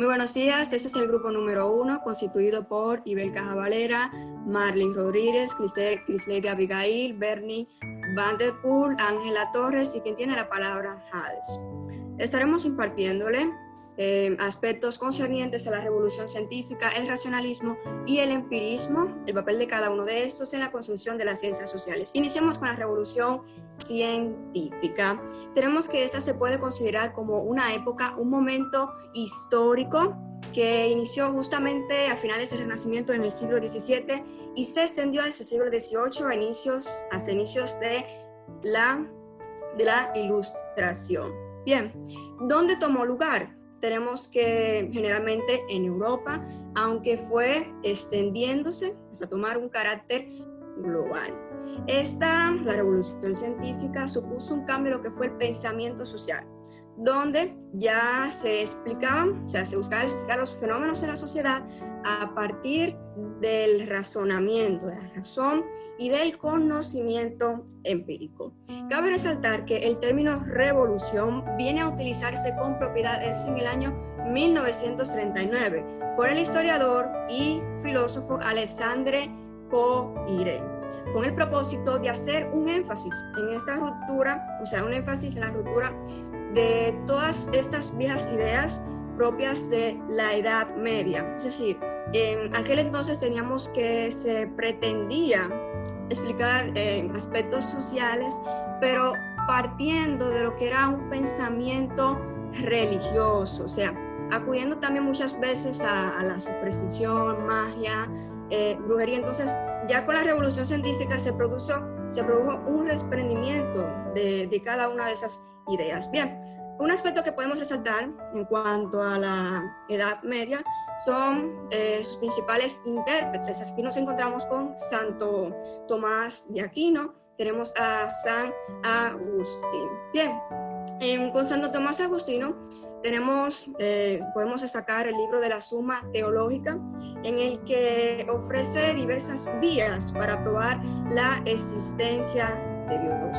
Muy buenos días, este es el grupo número 1, constituido por Ibel Cajavalera, Marlene Rodríguez, Crisleide Abigail, Bernie Vanderpool, Ángela Torres y quien tiene la palabra, Hades. Estaremos impartiéndole aspectos concernientes a la revolución científica, el racionalismo y el empirismo, el papel de cada uno de estos en la construcción de las ciencias sociales. Iniciemos con la revolución científica. Tenemos que esta se puede considerar como una época, un momento histórico que inició justamente a finales del Renacimiento en el siglo XVII y se extendió hasta el siglo XVIII, hasta inicios de la Ilustración. Bien, ¿dónde tomó lugar? Tenemos que generalmente en Europa, aunque fue extendiéndose hasta tomar un carácter global. La revolución científica supuso un cambio en lo que fue el pensamiento social, donde ya se explicaban, o sea, se buscaba explicar los fenómenos en la sociedad a partir del razonamiento, de la razón y del conocimiento empírico. Cabe resaltar que el término revolución viene a utilizarse con propiedad en el año 1939 por el historiador y filósofo Alexandre Koyré, con el propósito de hacer un énfasis en esta ruptura, o sea, un énfasis en la ruptura de todas estas viejas ideas propias de la Edad Media. Es decir, en aquel entonces teníamos que se pretendía explicar aspectos sociales, pero partiendo de lo que era un pensamiento religioso, o sea, acudiendo también muchas veces a la superstición, magia, brujería. Entonces, ya con la revolución científica se produjo un desprendimiento de cada una de esas ideas. Bien, un aspecto que podemos resaltar en cuanto a la Edad Media son sus principales intérpretes. Aquí nos encontramos con Santo Tomás de Aquino, tenemos a San Agustín. Bien, con Santo Tomás de Agustino podemos destacar el libro de la Suma Teológica, en el que ofrece diversas vías para probar la existencia de Dios.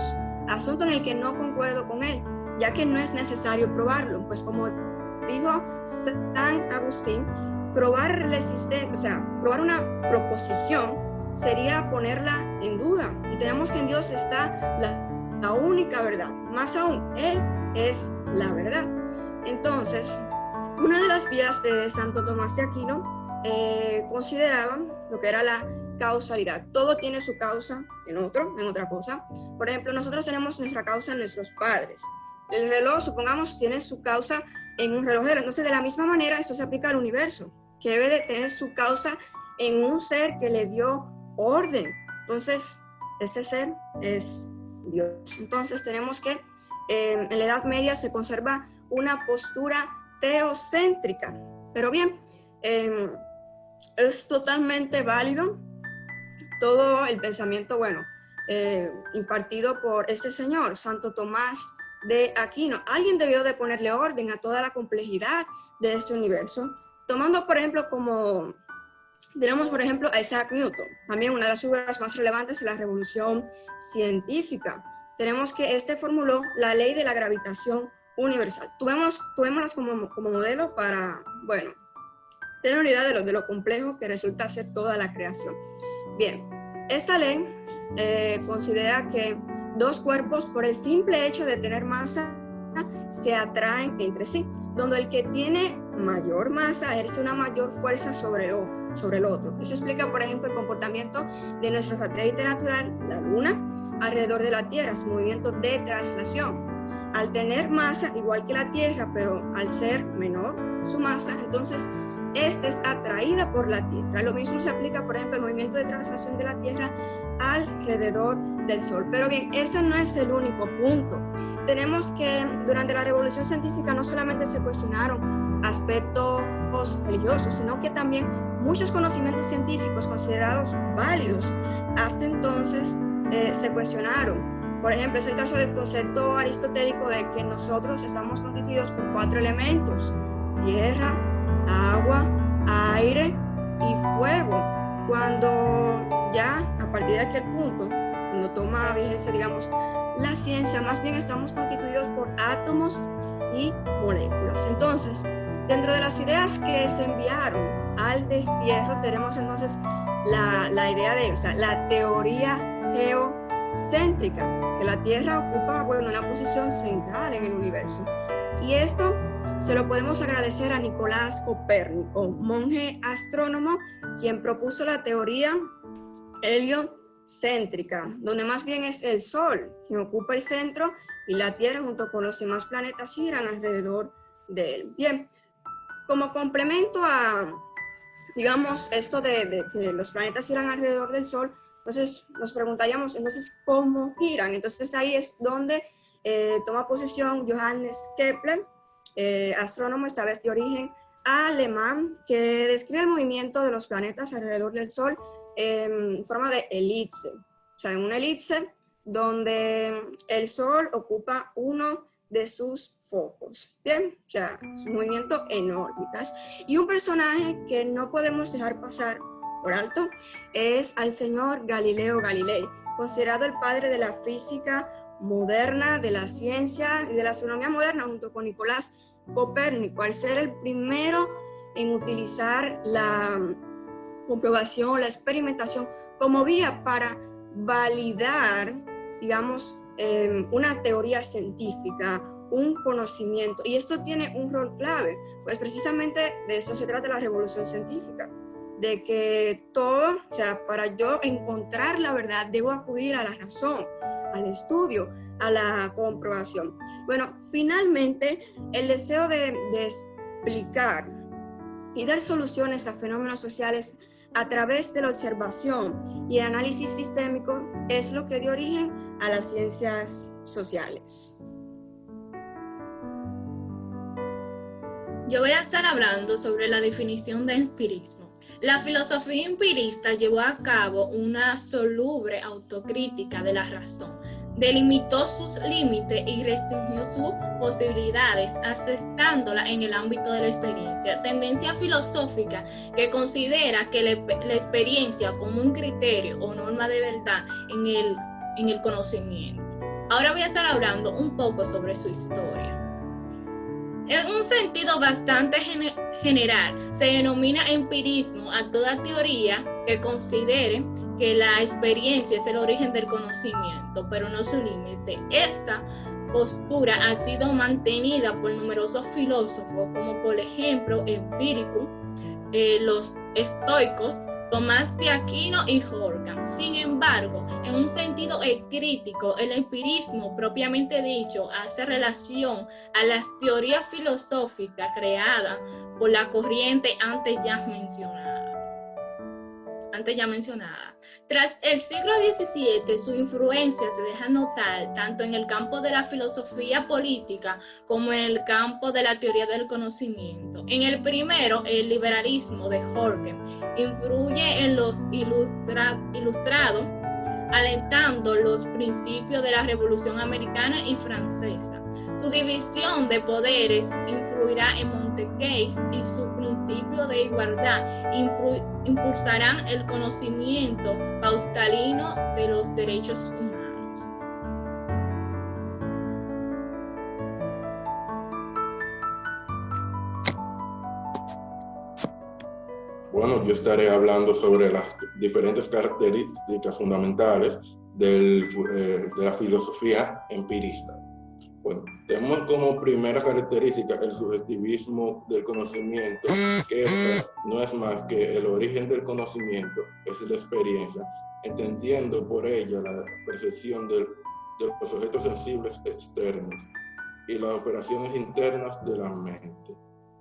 Asunto en el que no concuerdo con él, ya que no es necesario probarlo, pues como dijo San Agustín, probar la existencia, o sea, probar una proposición sería ponerla en duda, y tenemos que en Dios está la única verdad, más aún, Él es la verdad. Entonces, una de las vías de Santo Tomás de Aquino consideraba lo que era la causalidad. Todo tiene su causa en otra cosa. Por ejemplo, nosotros tenemos nuestra causa en nuestros padres. El reloj, supongamos, tiene su causa en un relojero. Entonces, de la misma manera, esto se aplica al universo, que debe de tener su causa en un ser que le dio orden. Entonces, ese ser es Dios. Entonces, tenemos que en la Edad Media se conserva una postura teocéntrica. Pero bien, es totalmente válido todo el pensamiento, impartido por este señor, Santo Tomás de Aquino. Alguien debió de ponerle orden a toda la complejidad de este universo, tomando, por ejemplo, tenemos, por ejemplo, a Isaac Newton, también una de las figuras más relevantes de la revolución científica. Tenemos que este formuló la ley de la gravitación universal. Tuvémoslas como modelo para, tener una idea de lo complejo que resulta ser toda la creación. Bien, esta ley considera que dos cuerpos, por el simple hecho de tener masa, se atraen entre sí, donde el que tiene mayor masa ejerce una mayor fuerza sobre el otro. Eso explica, por ejemplo, el comportamiento de nuestro satélite natural, la Luna, alrededor de la Tierra, su movimiento de traslación. Al tener masa igual que la Tierra, pero al ser menor su masa, entonces esta es atraída por la Tierra. Lo mismo se aplica, por ejemplo, al movimiento de traslación de la Tierra alrededor del Sol. Pero bien, ese no es el único punto. Tenemos que durante la revolución científica no solamente se cuestionaron aspectos religiosos, sino que también muchos conocimientos científicos considerados válidos hasta entonces se cuestionaron. Por ejemplo, es el caso del concepto aristotélico de que nosotros estamos constituidos por 4 elementos: tierra, agua, aire y fuego. Cuando ya a partir de aquel punto, cuando toma vigencia, digamos, la ciencia, más bien estamos constituidos por átomos y moléculas. Entonces, Dentro de las ideas que se enviaron al destierro tenemos entonces la idea de, o sea, la teoría geocéntrica, que la Tierra ocupa, bueno, una posición central en el universo. Y esto se lo podemos agradecer a Nicolás Copérnico, monje astrónomo, quien propuso la teoría heliocéntrica, donde más bien es el Sol quien ocupa el centro y la Tierra junto con los demás planetas giran alrededor de él. Bien, como complemento a, digamos, esto de que los planetas giran alrededor del Sol, entonces nos preguntaríamos, entonces, ¿cómo giran? Entonces ahí es donde toma posesión Johannes Kepler, astrónomo esta vez de origen alemán, que describe el movimiento de los planetas alrededor del Sol en forma de elipse, o sea, en una elipse donde el Sol ocupa uno de sus focos. Bien, o sea, su movimiento en órbitas. Y un personaje que no podemos dejar pasar por alto es al señor Galileo Galilei, considerado el padre de la física moderna, de la ciencia y de la astronomía moderna, junto con Nicolás Copérnico, al ser el primero en utilizar la comprobación, la experimentación como vía para validar, digamos, una teoría científica, un conocimiento. Y esto tiene un rol clave, pues precisamente de eso se trata la revolución científica, de que todo, o sea, para yo encontrar la verdad, debo acudir a la razón, al estudio, a la comprobación. Bueno, finalmente, el deseo de explicar y dar soluciones a fenómenos sociales a través de la observación y análisis sistémico es lo que dio origen a las ciencias sociales. Yo voy a estar hablando sobre la definición de empirismo. La filosofía empirista llevó a cabo una soluble autocrítica de la razón, delimitó sus límites y restringió sus posibilidades, asentándola en el ámbito de la experiencia. Tendencia filosófica que considera que la experiencia como un criterio o norma de verdad en el conocimiento. Ahora voy a estar hablando un poco sobre su historia. En un sentido bastante general, se denomina empirismo a toda teoría que considere que la experiencia es el origen del conocimiento, pero no su límite. Esta postura ha sido mantenida por numerosos filósofos, como por ejemplo Empírico, los estoicos, Tomás de Aquino y Horkheimer. Sin embargo, en un sentido crítico, el empirismo propiamente dicho hace relación a las teorías filosóficas creadas por la corriente antes ya mencionada. Tras el siglo XVII, su influencia se deja notar tanto en el campo de la filosofía política como en el campo de la teoría del conocimiento. En el primero, el liberalismo de Horkheimer influye en los ilustrados, alentando los principios de la Revolución Americana y Francesa. Su división de poderes influirá en Montesquieu y su principio de igualdad impulsarán el conocimiento paulatino de los derechos humanos. Bueno, yo estaré hablando sobre las diferentes características fundamentales de la filosofía empirista. Bueno, tenemos como primera característica el subjetivismo del conocimiento, que no es más que el origen del conocimiento, es la experiencia, entendiendo por ella la percepción de los objetos sensibles externos y las operaciones internas de la mente.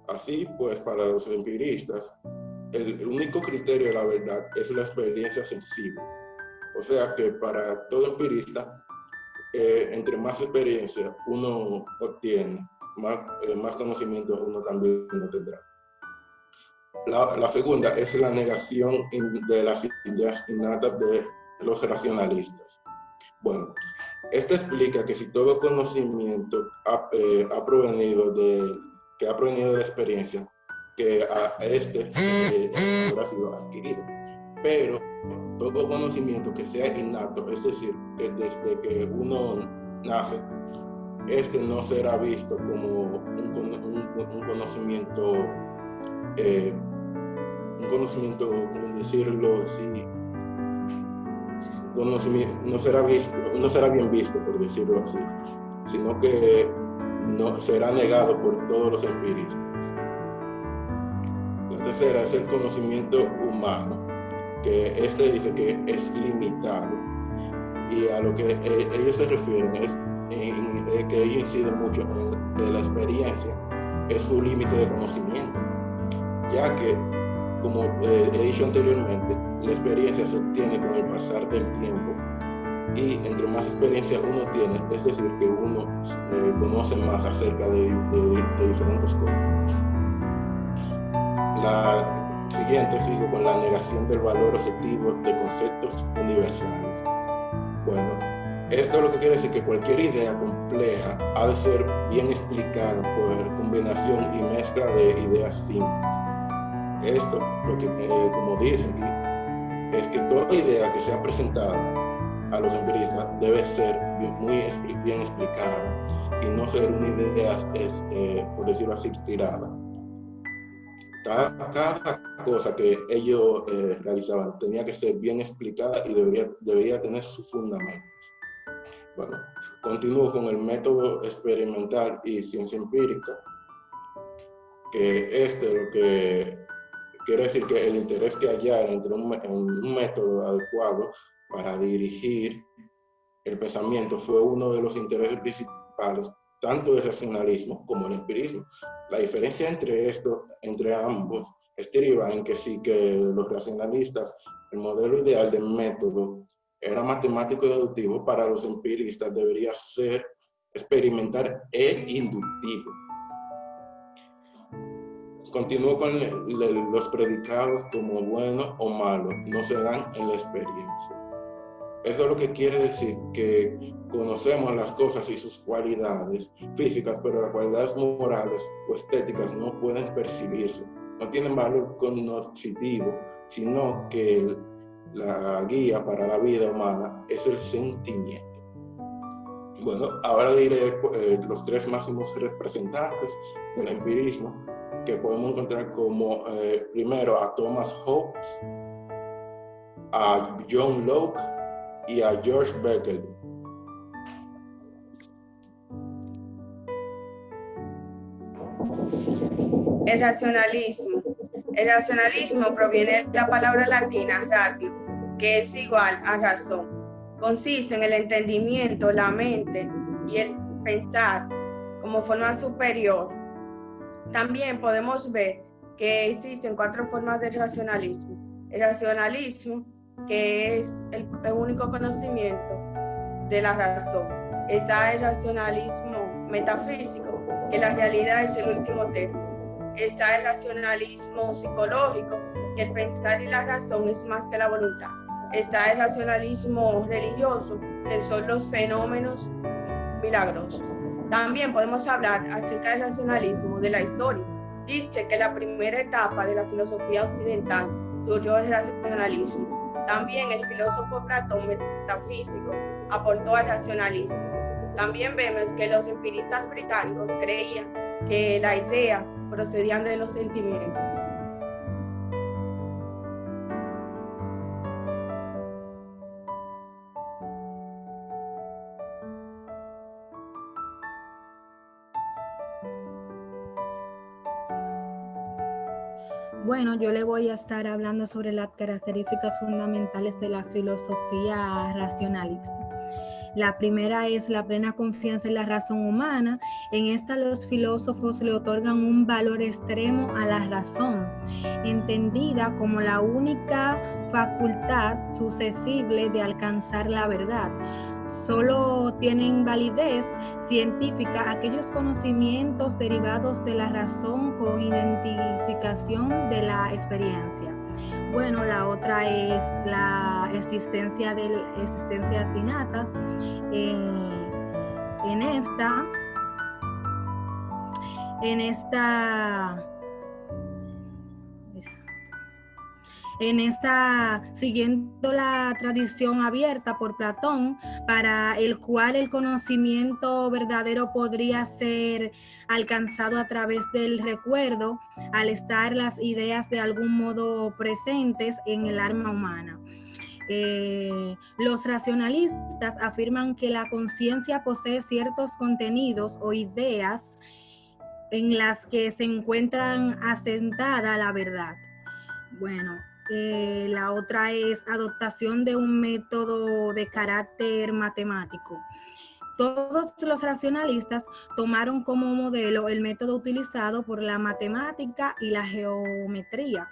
Así pues, para los empiristas, el único criterio de la verdad es la experiencia sensible. O sea que para todo empirista, entre más experiencia uno obtiene, más conocimiento uno también lo tendrá. La segunda es la negación de las ideas innatas de los racionalistas. Bueno, esto explica que si todo conocimiento ha provenido de la experiencia, que a habrá sido adquirido. Pero todo conocimiento que sea innato, es decir, que desde que uno nace, este no será visto como un conocimiento, ¿cómo decirlo así? No será bien visto, por decirlo así, sino que no será negado por todos los empiristas. La tercera es el conocimiento humano, que este dice que es limitado, y a lo que ellos se refieren es que ellos inciden mucho en que la experiencia es su límite de conocimiento, ya que, como he dicho anteriormente, la experiencia se obtiene con el pasar del tiempo, y entre más experiencia uno tiene, es decir, que uno conoce más acerca de diferentes cosas. La siguiente, sigo con la negación del valor objetivo de conceptos universales. Bueno, esto lo que quiere decir que cualquier idea compleja ha de ser bien explicada por combinación y mezcla de ideas simples. Esto, lo que, como dice aquí, es que toda idea que sea presentada a los empiristas debe ser muy bien explicada y no ser una idea, por decirlo así, tirada. Cada cosa que ellos realizaban tenía que ser bien explicada y debería tener sus fundamentos. Bueno, continúo con el método experimental y ciencia empírica, que lo que quiere decir que el interés que haya entre un método adecuado para dirigir el pensamiento fue uno de los intereses principales, tanto del racionalismo como el empirismo. La diferencia entre ambos estriba en que sí que los racionalistas, el modelo ideal de método era matemático y deductivo, para los empiristas debería ser experimental e inductivo. Continúo con los predicados como buenos o malos, no se dan en la experiencia. Eso es lo que quiere decir que conocemos las cosas y sus cualidades físicas, pero las cualidades morales o estéticas no pueden percibirse, no tienen valor cognoscitivo, sino que la guía para la vida humana es el sentimiento. Bueno, ahora diré los tres máximos representantes del empirismo que podemos encontrar como primero a Thomas Hobbes, a John Locke y a George Beckel. El racionalismo. El racionalismo proviene de la palabra latina ratio, que es igual a razón. Consiste en el entendimiento, la mente y el pensar como forma superior. También podemos ver que existen 4 formas de racionalismo. El racionalismo, que es el único conocimiento de la razón. Está el racionalismo metafísico, que la realidad es el último término. Está el racionalismo psicológico, que el pensar y la razón es más que la voluntad. Está el racionalismo religioso, que son los fenómenos milagrosos. También podemos hablar acerca del racionalismo de la historia. Dice que la primera etapa de la filosofía occidental surgió el racionalismo. También el filósofo Platón, metafísico, aportó al racionalismo. También vemos que los empiristas británicos creían que la idea procedían de los sentimientos. Bueno, yo le voy a estar hablando sobre las características fundamentales de la filosofía racionalista. La primera es la plena confianza en la razón humana. En esta los filósofos le otorgan un valor extremo a la razón, entendida como la única facultad susceptible de alcanzar la verdad. Solo tienen validez científica aquellos conocimientos derivados de la razón con identificación de la experiencia. Bueno, la otra es la existencias innatas. siguiendo la tradición abierta por Platón, para el cual el conocimiento verdadero podría ser alcanzado a través del recuerdo, al estar las ideas de algún modo presentes en el alma humana. Los racionalistas afirman que la conciencia posee ciertos contenidos o ideas en las que se encuentran asentada la verdad. Bueno, la otra es adoptación de un método de carácter matemático. Todos los racionalistas tomaron como modelo el método utilizado por la matemática y la geometría.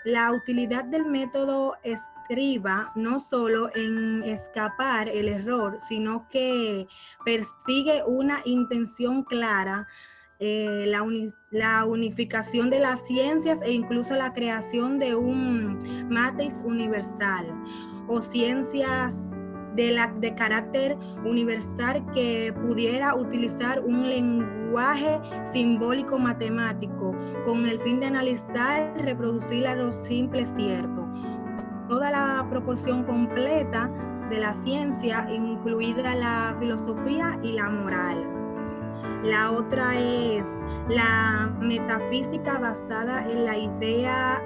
La utilidad del método estriba no solo en escapar el error, sino que persigue una intención clara, la unificación de las ciencias e incluso la creación de un matriz universal o ciencias de carácter universal que pudiera utilizar un lenguaje simbólico matemático con el fin de analizar y reproducir a lo simple cierto. Toda la proporción completa de la ciencia, incluida la filosofía y la moral. La otra es la metafísica basada en la idea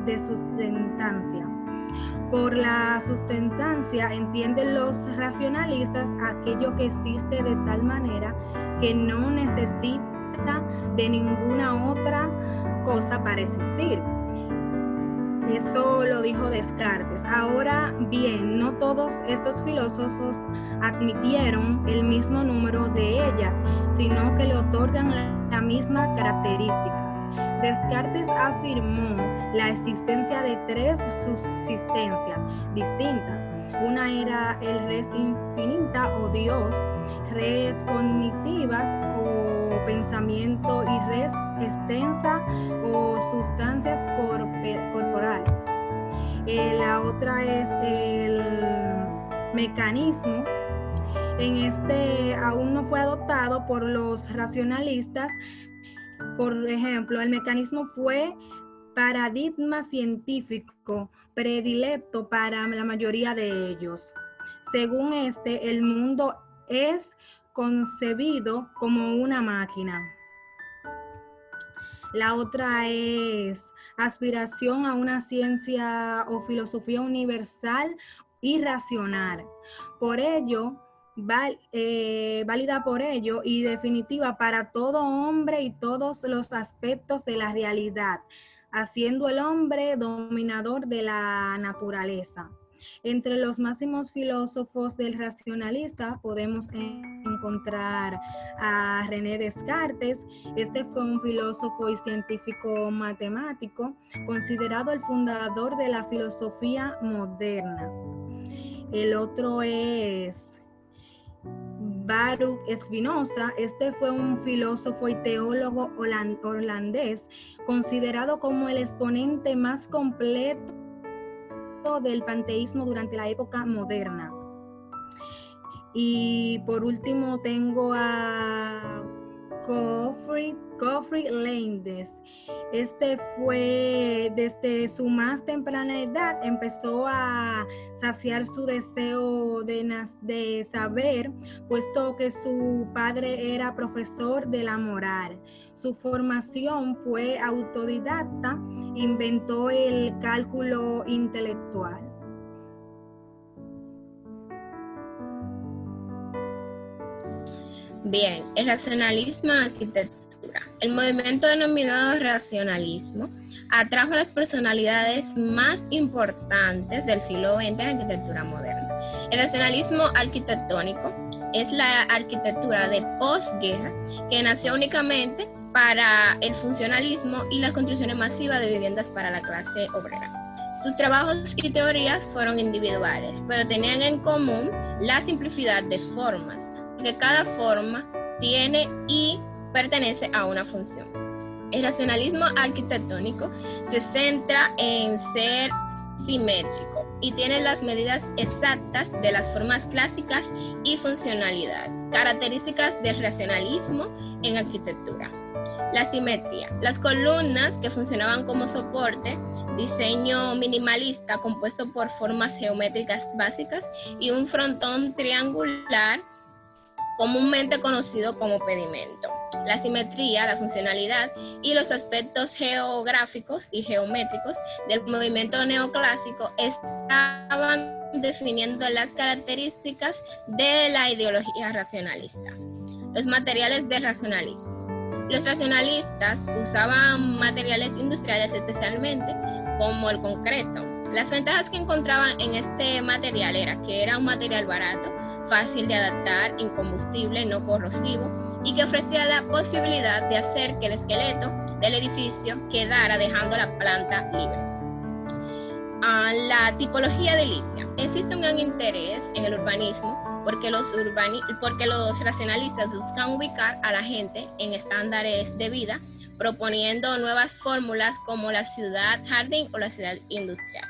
de sustentancia. Por la sustentancia entienden los racionalistas aquello que existe de tal manera que no necesita de ninguna otra cosa para existir. Eso lo dijo Descartes. Ahora bien, no todos estos filósofos admitieron el mismo número de ellas, sino que le otorgan la misma características. Descartes afirmó la existencia de tres subsistencias distintas. Una era el res infinita o Dios, res cognitivas o pensamiento y res extensa o sustancias corporales. La otra es el mecanismo. En este aún no fue adoptado por los racionalistas. Por ejemplo, el mecanismo fue paradigma científico predilecto para la mayoría de ellos. Según el mundo es concebido como una máquina. La otra es aspiración a una ciencia o filosofía universal y racional. Por ello, válida por ello y definitiva para todo hombre y todos los aspectos de la realidad, haciendo el hombre dominador de la naturaleza. Entre los máximos filósofos del racionalista podemos encontrar a René Descartes. Este fue un filósofo y científico matemático, considerado el fundador de la filosofía moderna. El otro es Baruch Spinoza. Este fue un filósofo y teólogo holandés, considerado como el exponente más completo del panteísmo durante la época moderna. Y por último tengo a Gottfried Leibniz. Este fue desde su más temprana edad, empezó a saciar su deseo de saber, puesto que su padre era profesor de la moral. Su formación fue autodidacta, inventó el cálculo intelectual. Bien, el racionalismo en arquitectura. El movimiento denominado racionalismo atrajo a las personalidades más importantes del siglo XX en la arquitectura moderna. El racionalismo arquitectónico es la arquitectura de posguerra que nació únicamente para el funcionalismo y las construcciones masivas de viviendas para la clase obrera. Sus trabajos y teorías fueron individuales, pero tenían en común la simplicidad de formas, porque cada forma tiene y pertenece a una función. El racionalismo arquitectónico se centra en ser simétrico, y tiene las medidas exactas de las formas clásicas y funcionalidad, características del racionalismo en arquitectura. La simetría. Las columnas que funcionaban como soporte, diseño minimalista compuesto por formas geométricas básicas y un frontón triangular comúnmente conocido como pedimento. La simetría, la funcionalidad y los aspectos geográficos y geométricos del movimiento neoclásico estaban definiendo las características de la ideología racionalista. Los materiales del racionalismo. Los racionalistas usaban materiales industriales especialmente como el concreto. Las ventajas que encontraban en este material era que era un material barato, fácil de adaptar, incombustible, no corrosivo y que ofrecía la posibilidad de hacer que el esqueleto del edificio quedara dejando la planta libre. La tipología edilicia. Existe un gran interés en el urbanismo porque los racionalistas buscan ubicar a la gente en estándares de vida, proponiendo nuevas fórmulas como la ciudad jardín o la ciudad industrial.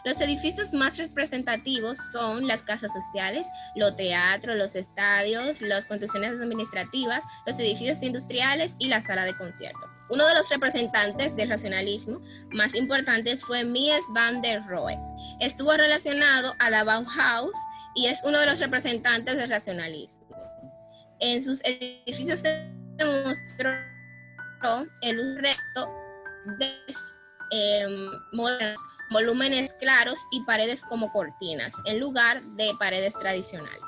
Los edificios más representativos son las casas sociales, los teatros, los estadios, las construcciones administrativas, los edificios industriales y la sala de conciertos. Uno de los representantes del racionalismo más importantes fue Mies van der Rohe. Estuvo relacionado a la Bauhaus y es uno de los representantes del racionalismo. En sus edificios se demostró el uso recto de modernos, volúmenes claros y paredes como cortinas, en lugar de paredes tradicionales.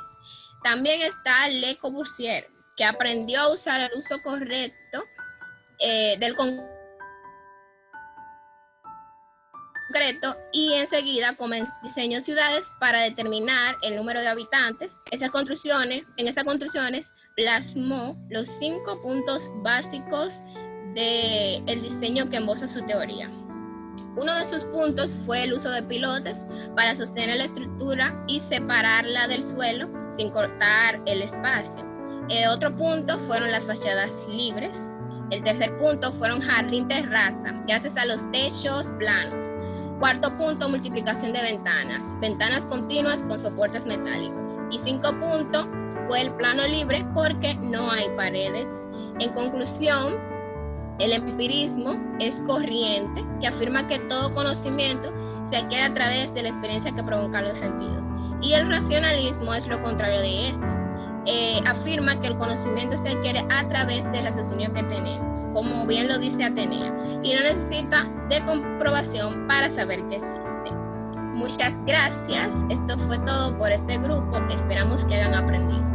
También está Le Corbusier, que aprendió a usar el uso correcto del concreto y enseguida diseñó ciudades para determinar el número de habitantes. En estas construcciones plasmó los 5 puntos básicos del diseño que esboza su teoría. Uno de sus puntos fue el uso de pilotes para sostener la estructura y separarla del suelo sin cortar el espacio. Otro punto fueron las fachadas libres. El tercer punto fueron jardín-terraza, gracias a los techos planos. Cuarto punto, multiplicación de ventanas continuas con soportes metálicos. Y 5 puntos fue el plano libre porque no hay paredes. En conclusión, el empirismo es corriente que afirma que todo conocimiento se adquiere a través de la experiencia que provocan los sentidos. Y el racionalismo es lo contrario de esto. Afirma que el conocimiento se adquiere a través del raciocinio que tenemos, como bien lo dice Atenea, y no necesita de comprobación para saber que existe. Muchas gracias. Esto fue todo por este grupo. Esperamos que hayan aprendido.